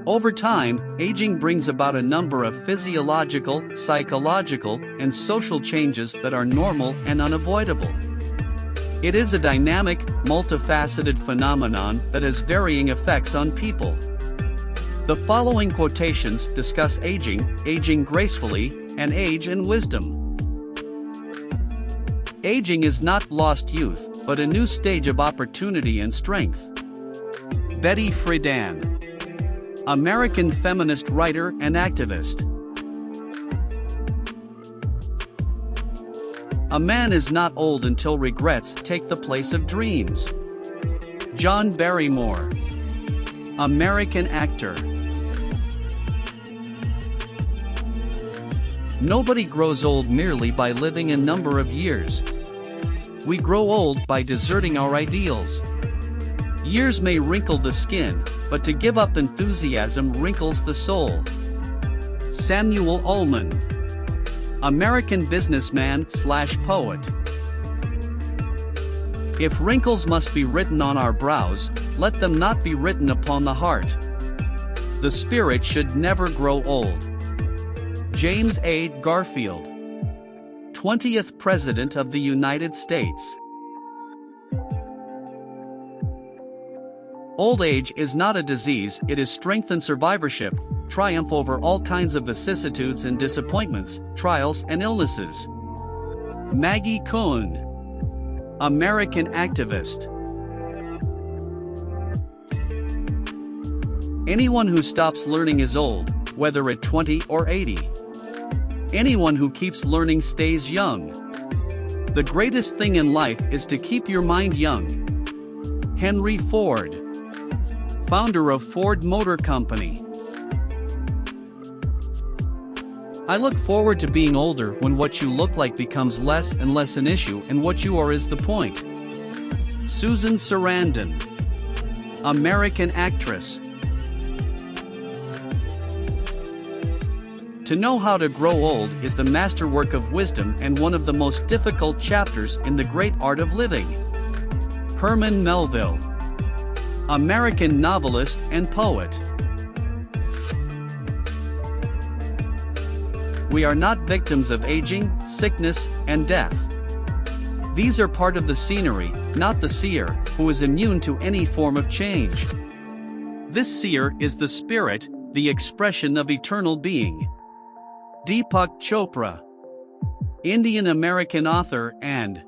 Over time, aging brings about a number of physiological, psychological, and social changes that are normal and unavoidable. It is a dynamic, multifaceted phenomenon that has varying effects on people. The following quotations discuss aging gracefully, and age and wisdom. Aging is not lost youth, but a new stage of opportunity and strength. Betty Friedan, American feminist writer and activist. A man is not old until regrets take the place of dreams. John Barrymore, American actor. Nobody grows old merely by living a number of years. We grow old by deserting our ideals. Years may wrinkle the skin, but to give up enthusiasm wrinkles the soul. Samuel Ullman, American businessman/poet. If wrinkles must be written on our brows, let them not be written upon the heart. The spirit should never grow old. James A. Garfield, 20th President of the United States. Old age is not a disease, it is strength and survivorship, triumph over all kinds of vicissitudes and disappointments, trials and illnesses. Maggie Kuhn, American activist. Anyone who stops learning is old, whether at 20 or 80. Anyone who keeps learning stays young. The greatest thing in life is to keep your mind young. Henry Ford, founder of Ford Motor Company. I look forward to being older when what you look like becomes less and less an issue and what you are is the point. Susan Sarandon, American actress. To know how to grow old is the masterwork of wisdom and one of the most difficult chapters in the great art of living. Herman Melville, American novelist and poet. We are not victims of aging, sickness, and death. These are part of the scenery, not the seer, who is immune to any form of change. This seer is the spirit, the expression of eternal being. Deepak Chopra, Indian American author and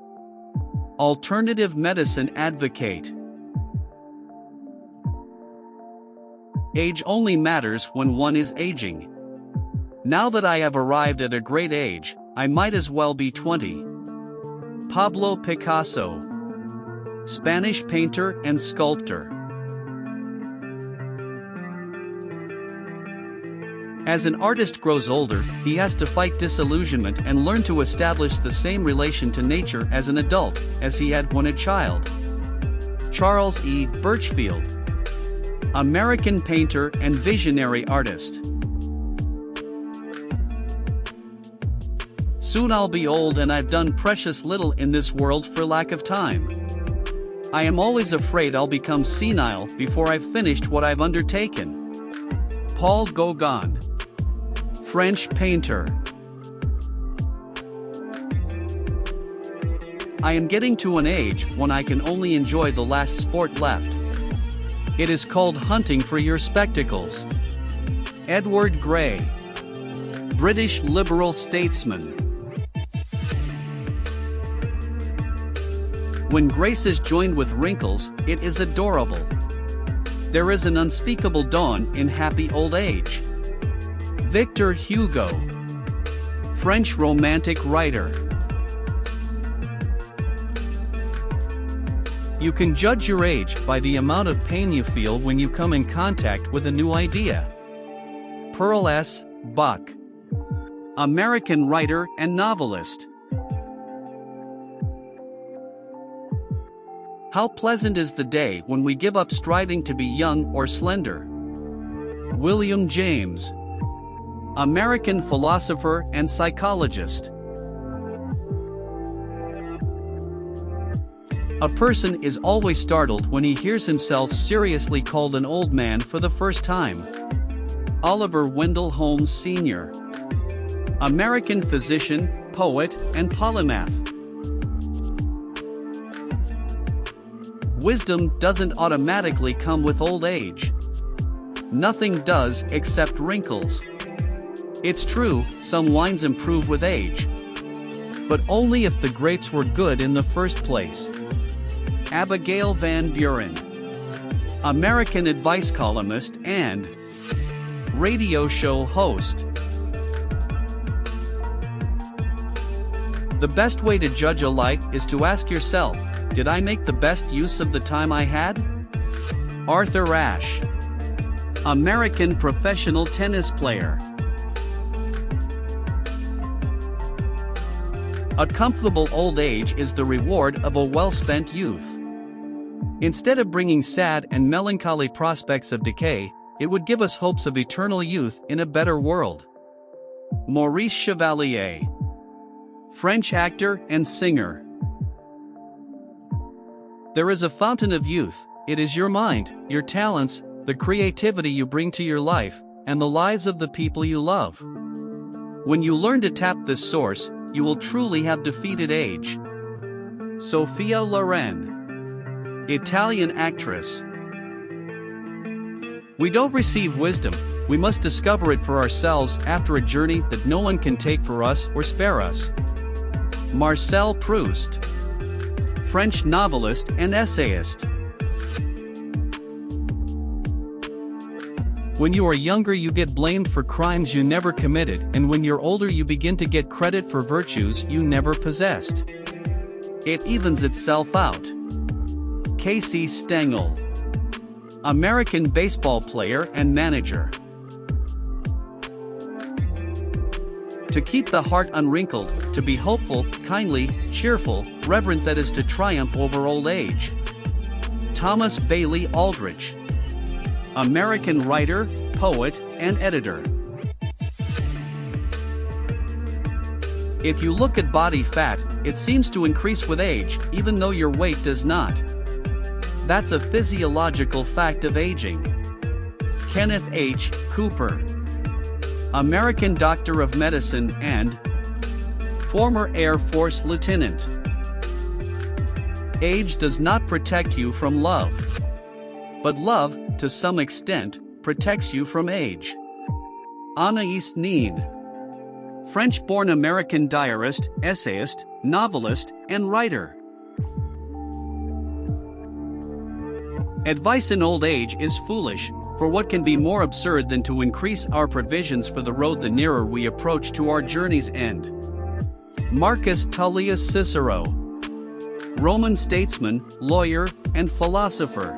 alternative medicine advocate. Age only matters when one is aging. Now that I have arrived at a great age, I might as well be 20. Pablo Picasso, Spanish painter and sculptor. As an artist grows older, he has to fight disillusionment and learn to establish the same relation to nature as an adult as he had when a child. Charles E. Birchfield, American painter and visionary artist. Soon I'll be old and I've done precious little in this world for lack of time. I am always afraid I'll become senile before I've finished what I've undertaken. Paul Gauguin, French painter. I am getting to an age when I can only enjoy the last sport left. It is called hunting for your spectacles. Edward Grey, British liberal statesman. When grace is joined with wrinkles, it is adorable. There is an unspeakable dawn in happy old age. Victor Hugo, French romantic writer. You can judge your age by the amount of pain you feel when you come in contact with a new idea. Pearl S. Buck, American writer and novelist. How pleasant is the day when we give up striving to be young or slender. William James, American philosopher and psychologist. A person is always startled when he hears himself seriously called an old man for the first time. Oliver Wendell Holmes Sr., American physician, poet, and polymath. Wisdom doesn't automatically come with old age. Nothing does except wrinkles. It's true, some wines improve with age, but only if the grapes were good in the first place. Abigail Van Buren, American advice columnist and radio show host. The best way to judge a life is to ask yourself, did I make the best use of the time I had? Arthur Ashe, American professional tennis player. A comfortable old age is the reward of a well-spent youth. Instead of bringing sad and melancholy prospects of decay, it would give us hopes of eternal youth in a better world. Maurice Chevalier, French actor and singer. There is a fountain of youth. It is your mind, your talents, the creativity you bring to your life, and the lives of the people you love. When you learn to tap this source, you will truly have defeated age. Sophia Loren, Italian actress. We don't receive wisdom, we must discover it for ourselves after a journey that no one can take for us or spare us. Marcel Proust, French novelist and essayist. When you are younger you get blamed for crimes you never committed, and when you're older you begin to get credit for virtues you never possessed. It evens itself out. Casey Stengel, American baseball player and manager. To keep the heart unwrinkled, to be hopeful, kindly, cheerful, reverent, that is to triumph over old age. Thomas Bailey Aldrich, American writer, poet, and editor. If you look at body fat, it seems to increase with age, even though your weight does not. That's a physiological fact of aging. Kenneth H. Cooper, American doctor of medicine and former Air Force lieutenant. Age does not protect you from love, but love, to some extent, protects you from age. Anaïs Nin, French-born American diarist, essayist, novelist, and writer. Advice in old age is foolish, for what can be more absurd than to increase our provisions for the road the nearer we approach to our journey's end? Marcus Tullius Cicero, Roman statesman, lawyer, and philosopher.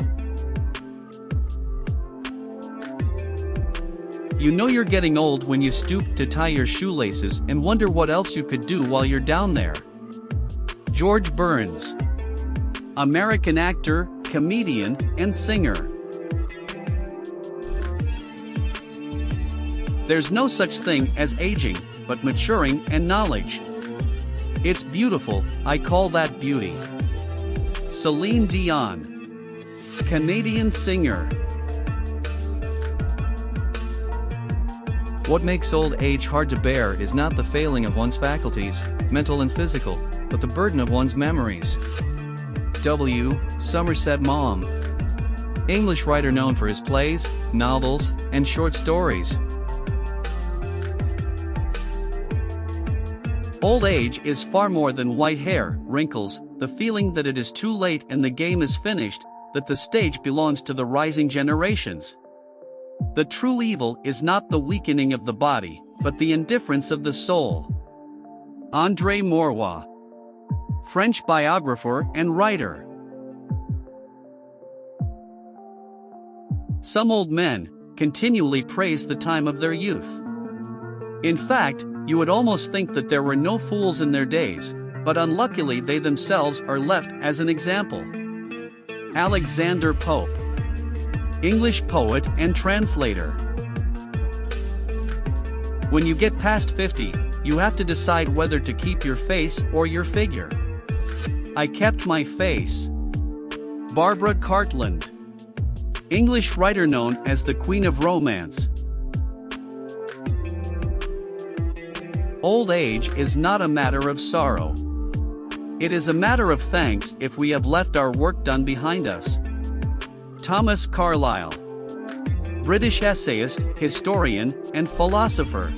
You know you're getting old when you stoop to tie your shoelaces and wonder what else you could do while you're down there. George Burns, American actor, comedian, and singer. There's no such thing as aging, but maturing and knowledge. It's beautiful, I call that beauty. Celine Dion, Canadian singer. What makes old age hard to bear is not the failing of one's faculties, mental and physical, but the burden of one's memories. W. Somerset Maugham, English writer known for his plays, novels, and short stories. Old age is far more than white hair, wrinkles, the feeling that it is too late and the game is finished, that the stage belongs to the rising generations. The true evil is not the weakening of the body, but the indifference of the soul. André Maurois, French biographer and writer. Some old men continually praise the time of their youth. In fact, you would almost think that there were no fools in their days, but unluckily they themselves are left as an example. Alexander Pope, English poet and translator. When you get past 50, you have to decide whether to keep your face or your figure. I kept my face. Barbara Cartland, English writer known as the Queen of Romance. Old age is not a matter of sorrow. It is a matter of thanks if we have left our work done behind us. Thomas Carlyle, British essayist, historian, and philosopher.